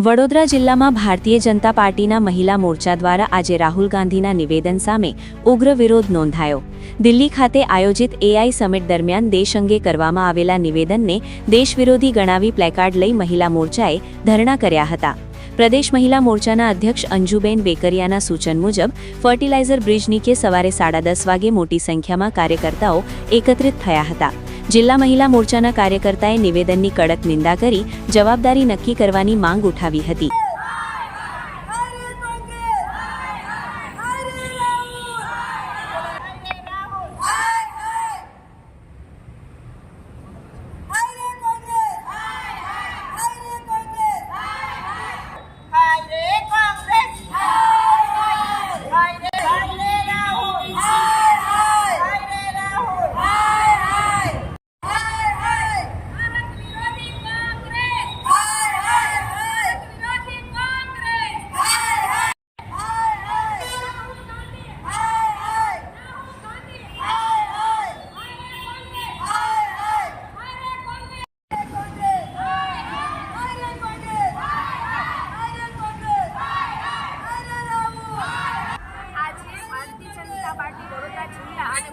વડોદરા જિલ્લામાં ભારતીય જનતા પાર્ટીના મહિલા મોરચા દ્વારા આજે રાહુલ ગાંધીના નિવેદન સામે ઉગ્ર વિરોધ નોંધાયો। દિલ્હી ખાતે આયોજિત એઆઈ સમિટ દરમિયાન દેશ અંગે કરવામાં આવેલા નિવેદનને દેશવિરોધી ગણાવી પ્લેકાર્ડ લઈ મહિલા મોરચાએ ધરણા કર્યા હતા। પ્રદેશ મહિલા મોરચાના અધ્યક્ષ અંજુબેન બેકરિયાના સૂચન મુજબ ફર્ટિલાઇઝર બ્રિજ નીચે સવારે 10:30 વાગે મોટી સંખ્યામાં કાર્યકર્તાઓ એકત્રિત થયા હતા। જિલ્લા મહિલા મોરચાના કાર્યકર્તાએ નિવેદનની કડક નિંદા કરી જવાબદારી નક્કી કરવાની માંગ ઉઠાવી હતી।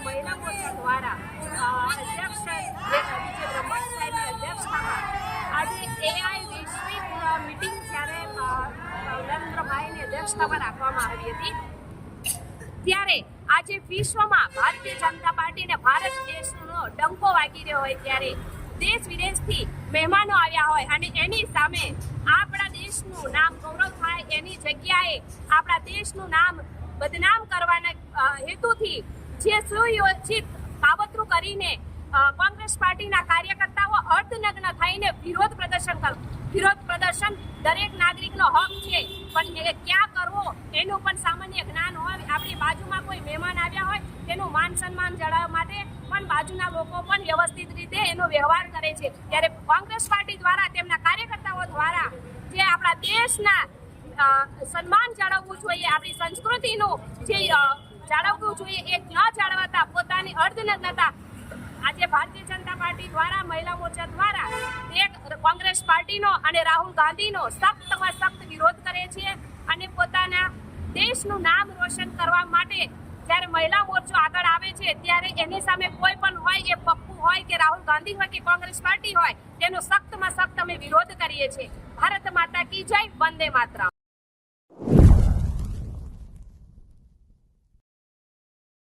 महिला मोर्चा द्वारा अध्यक्ष आज एआई वैश्विक मीटिंग જ્યારે નરેન્દ્રભાઈની અધ્યક્ષતામાં રાખવામાં આવી હતી ત્યારે આજે વિશ્વમાં ભારતીય જનતા પાર્ટીને ભારત દેશનો ડંકો વાગી રહ્યો હોય ત્યારે દેશ વિદેશથી મહેમાનો આવ્યા હોય અને એની સામે આપણા દેશનું નામ ગૌરવ થાય એની જગ્યાએ આપણા દેશનું નામ બદનામ કરવાના હેતુથી જે સુયોજિત કાવતરું કરીને કોંગ્રેસ પાર્ટીના કાર્યકર્તાઓ અર્ધનગ્ન થઈને વિરોધ પ્રદર્શન દરેક નાગરિકનો હક છે, પણ એ ક્યાં કરવો એનું પણ સામાન્ય જ્ઞાન હોય। આપણી બાજુમાં કોઈ મહેમાન આવ્યા હોય તેનું માન સન્માન જાળવવા માટે પણ બાજુના લોકો પણ વ્યવસ્થિત રીતે એનો વ્યવહાર કરે છે, ત્યારે કોંગ્રેસ પાર્ટી દ્વારા તેમના કાર્યકર્તાઓ દ્વારા જે આપણા દેશના સન્માન જાળવવું જોઈએ, આપણી સંસ્કૃતિનું જે જાળવવું જોઈએ એ ન જાળવતા પોતાની અર્ધનગ્નતા આજે ભારતીય જનતા પાર્ટી દ્વારા મહિલા મોરચા દ્વારા એક કોંગ્રેસ પાર્ટીનો અને રાહુલ ગાંધીનો સખ્તમાં સખ્ત વિરોધ કરે છે અને પોતાના દેશનું નામ રોશન કરવા માટે જ્યારે મહિલા મોરચો આગળ આવે છે ત્યારે એની સામે કોઈ પણ હોય, એ પપ્પુ હોય કે રાહુલ ગાંધી હોય કે કોંગ્રેસ પાર્ટી હોય, તેનો સખ્તમાં સખ્ત અમે વિરોધ કરીએ છીએ। ભારત માતા કી જય, વંદે માતરમ।